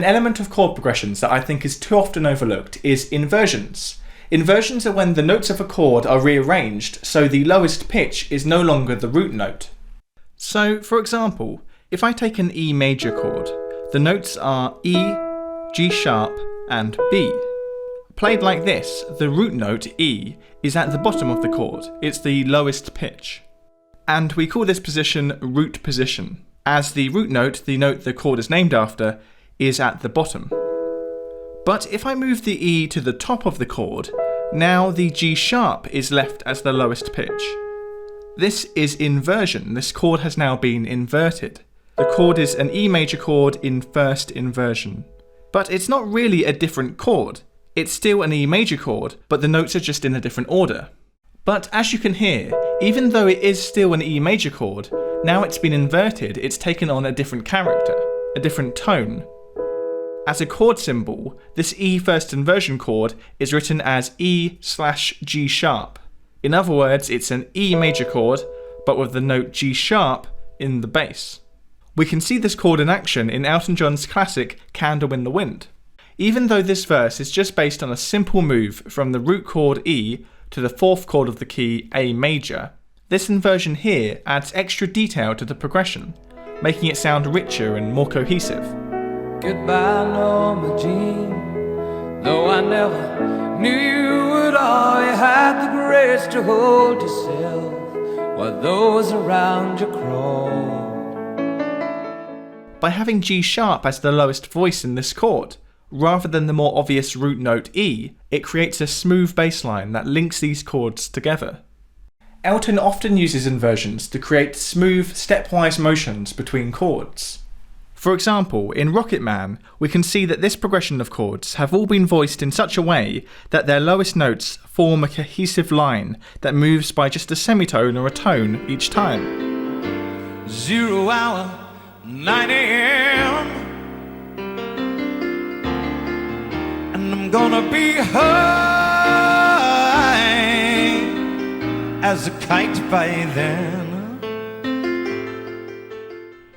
An element of chord progressions that I think is too often overlooked is inversions. Inversions are when the notes of a chord are rearranged so the lowest pitch is no longer the root note. So, for example, if I take an E major chord, the notes are E, G sharp, and B. Played like this, the root note E is at the bottom of the chord, it's the lowest pitch. And we call this position root position, as the root note, the note the chord is named after, is at the bottom. But if I move the E to the top of the chord, now the G sharp is left as the lowest pitch. This is inversion, this chord has now been inverted. The chord is an E major chord in first inversion. But it's not really a different chord. It's still an E major chord, but the notes are just in a different order. But as you can hear, even though it is still an E major chord, now it's been inverted, it's taken on a different character, a different tone. As a chord symbol, this E first inversion chord is written as E/G sharp. In other words, it's an E major chord, but with the note G sharp in the bass. We can see this chord in action in Elton John's classic Candle in the Wind. Even though this verse is just based on a simple move from the root chord E to the fourth chord of the key A major, this inversion here adds extra detail to the progression, making it sound richer and more cohesive. Goodbye, Norma Jean. Though I never knew you would all, you had the grace to hold yourself while those around you crawled. By having G sharp as the lowest voice in this chord, rather than the more obvious root note E, it creates a smooth bass line that links these chords together. Elton often uses inversions to create smooth, stepwise motions between chords. For example, in Rocket Man, we can see that this progression of chords have all been voiced in such a way that their lowest notes form a cohesive line that moves by just a semitone or a tone each time. 0 hour, 9 a.m. And I'm gonna be high as a kite by then.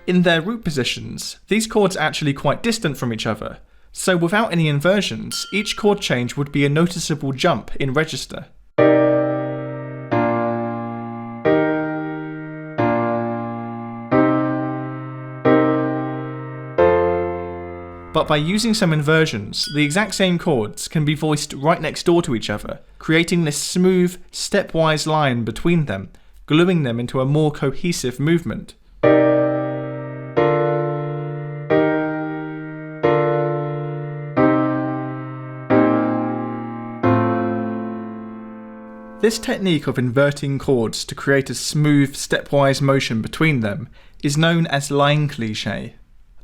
In their root positions, these chords are actually quite distant from each other, so without any inversions, each chord change would be a noticeable jump in register. But by using some inversions, the exact same chords can be voiced right next door to each other, creating this smooth, stepwise line between them, gluing them into a more cohesive movement. This technique of inverting chords to create a smooth, stepwise motion between them is known as line cliché.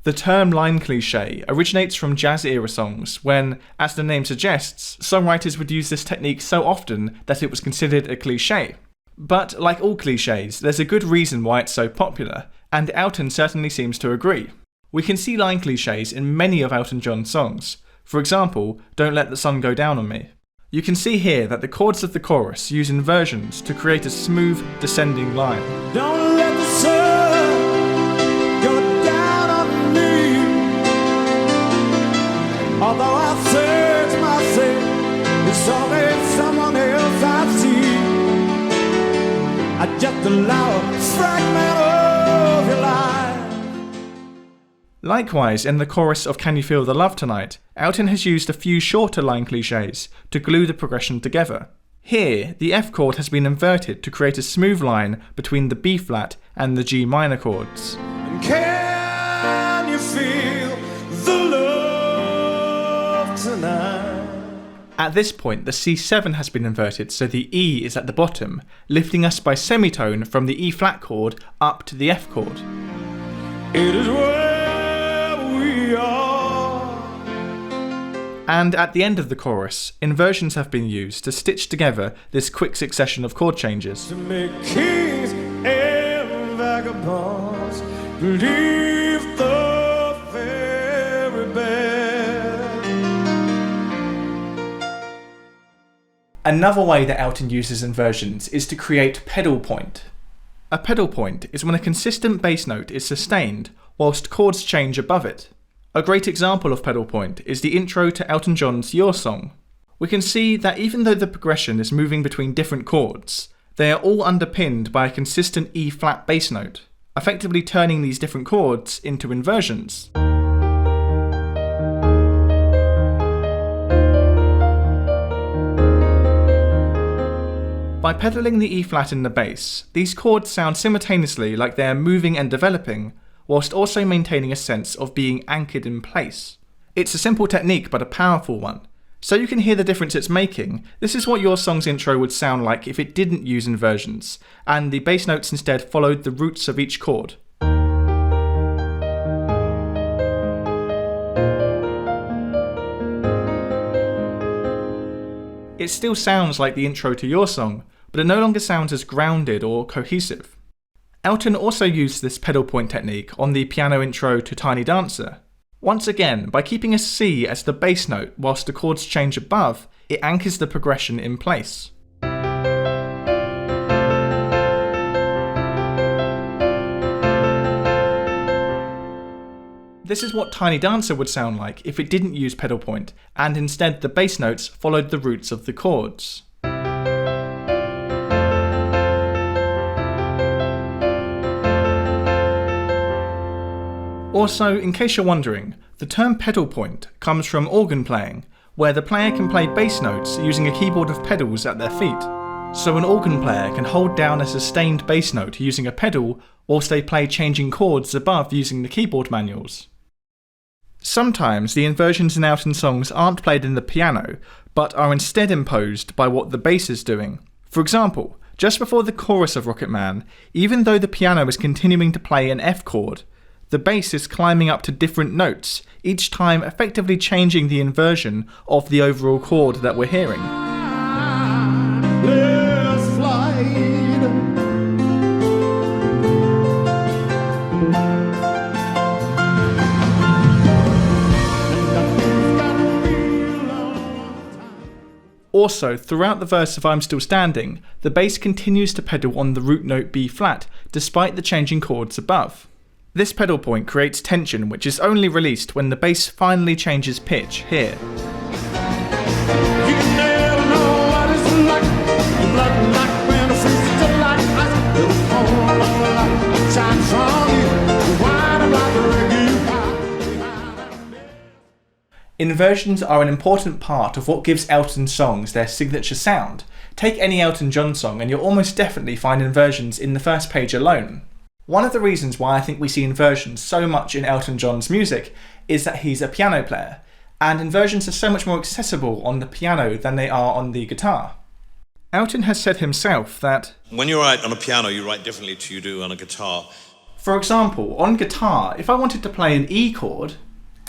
The term line cliché originates from jazz-era songs when, as the name suggests, songwriters would use this technique so often that it was considered a cliché. But like all clichés, there's a good reason why it's so popular, and Elton certainly seems to agree. We can see line clichés in many of Elton John's songs. For example, Don't Let the Sun Go Down on Me. You can see here that the chords of the chorus use inversions to create a smooth, descending line. Don't let the sun go down on me. Although I search myself, it's always someone else I see. I just allow a fragment of your life. Likewise, in the chorus of Can You Feel the Love Tonight, Elton has used a few shorter line clichés to glue the progression together. Here, the F chord has been inverted to create a smooth line between the B flat and the G minor chords. Can you feel the love tonight? At this point, the C7 has been inverted so the E is at the bottom, lifting us by semitone from the E flat chord up to the F chord. It is where we are. And at the end of the chorus, inversions have been used to stitch together this quick succession of chord changes. To make kings and vagabonds believe the very best. Another way that Elton uses inversions is to create pedal point. A pedal point is when a consistent bass note is sustained whilst chords change above it. A great example of pedal point is the intro to Elton John's Your Song. We can see that even though the progression is moving between different chords, they are all underpinned by a consistent E-flat bass note, effectively turning these different chords into inversions. By pedaling the E-flat in the bass, these chords sound simultaneously like they are moving and developing, whilst also maintaining a sense of being anchored in place. It's a simple technique but a powerful one. So you can hear the difference it's making. This is what Your Song's intro would sound like if it didn't use inversions, and the bass notes instead followed the roots of each chord. It still sounds like the intro to Your Song, but it no longer sounds as grounded or cohesive. Elton also used this pedal point technique on the piano intro to Tiny Dancer. Once again, by keeping a C as the bass note whilst the chords change above, it anchors the progression in place. This is what Tiny Dancer would sound like if it didn't use pedal point, and instead the bass notes followed the roots of the chords. Also, in case you're wondering, the term pedal point comes from organ playing, where the player can play bass notes using a keyboard of pedals at their feet. So an organ player can hold down a sustained bass note using a pedal, whilst they play changing chords above using the keyboard manuals. Sometimes the inversions in Elton songs aren't played in the piano, but are instead imposed by what the bass is doing. For example, just before the chorus of Rocket Man, even though the piano is continuing to play an F chord, the bass is climbing up to different notes, each time effectively changing the inversion of the overall chord that we're hearing. Let's fly. Also, throughout the verse of I'm Still Standing, the bass continues to pedal on the root note B flat, despite the changing chords above. This pedal point creates tension which is only released when the bass finally changes pitch here. Inversions are an important part of what gives Elton songs their signature sound. Take any Elton John song and you'll almost definitely find inversions in the first page alone. One of the reasons why I think we see inversions so much in Elton John's music is that he's a piano player, and inversions are so much more accessible on the piano than they are on the guitar. Elton has said himself that when you write on a piano, you write differently to you do on a guitar. For example, on guitar, if I wanted to play an E chord,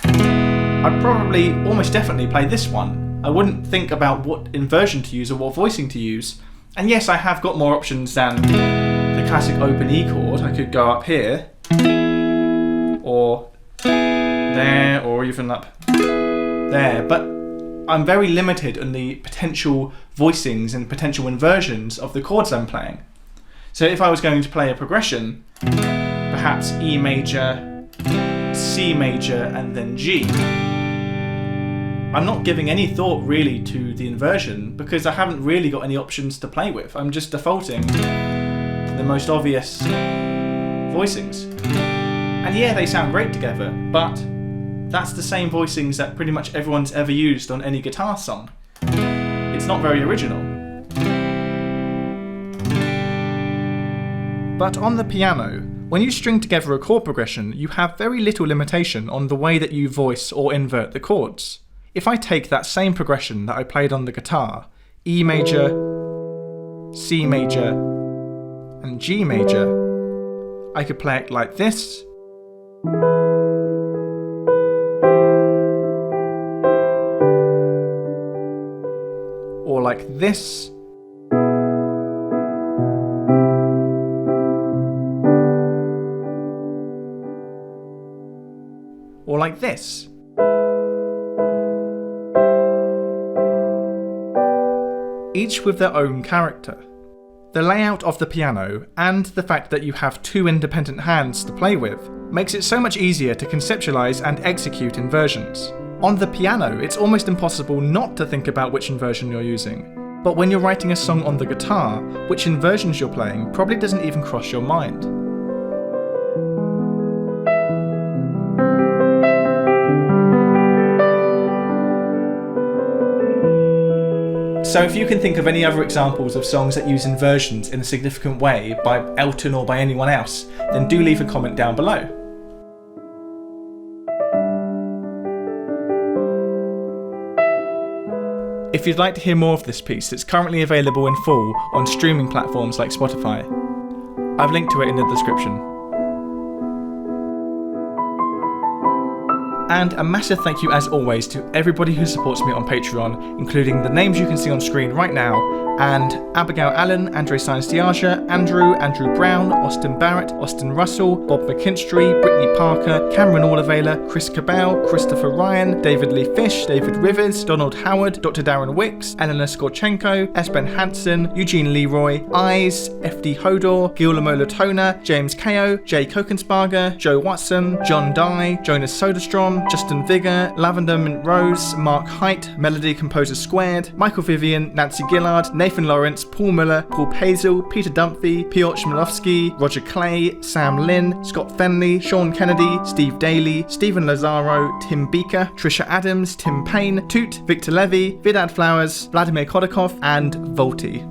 I'd probably almost definitely play this one. I wouldn't think about what inversion to use or what voicing to use. And yes, I have got more options than the classic open E chord. I could go up here, or there, or even up there, but I'm very limited on the potential voicings and potential inversions of the chords I'm playing. So if I was going to play a progression, perhaps E major, C major, and then G, I'm not giving any thought really to the inversion because I haven't really got any options to play with. I'm just defaulting the most obvious voicings. And yeah, they sound great together, but that's the same voicings that pretty much everyone's ever used on any guitar song. It's not very original. But on the piano, when you string together a chord progression, you have very little limitation on the way that you voice or invert the chords. If I take that same progression that I played on the guitar, E major, C major, and G major, I could play it like this, or like this, or like this. Each with their own character. The layout of the piano, and the fact that you have two independent hands to play with, makes it so much easier to conceptualize and execute inversions. On the piano, it's almost impossible not to think about which inversion you're using. But when you're writing a song on the guitar, which inversions you're playing probably doesn't even cross your mind. So if you can think of any other examples of songs that use inversions in a significant way by Elton or by anyone else, then do leave a comment down below. If you'd like to hear more of this piece, it's currently available in full on streaming platforms like Spotify. I've linked to it in the description. And a massive thank you as always to everybody who supports me on Patreon, including the names you can see on screen right now, and Abigail Allen, Andre Sainz-Diaja, Andrew Brown, Austin Barrett, Austin Russell, Bob McKinstry, Brittany Parker, Cameron Allavaila, Chris Cabell, Christopher Ryan, David Lee Fish, David Rivers, Donald Howard, Dr. Darren Wicks, Eleanor Skorchenko, Esben Hansen, Eugene Leroy, Eyes, FD Hodor, Guillermo Latona, James Kao, Jay Kokensparger, Joe Watson, John Dye, Jonas Soderstrom, Justin Vigor, Lavender Mint Rose, Mark Height, Melody Composer Squared, Michael Vivian, Nancy Gillard, Nathan Lawrence, Paul Muller, Paul Pazel, Peter Dunphy, Piotr Chmielowski, Roger Clay, Sam Lynn, Scott Fenley, Sean Kennedy, Steve Daly, Stephen Lazaro, Tim Beaker, Trisha Adams, Tim Payne, Toot, Victor Levy, Vidad Flowers, Vladimir Kodakov, and Volti.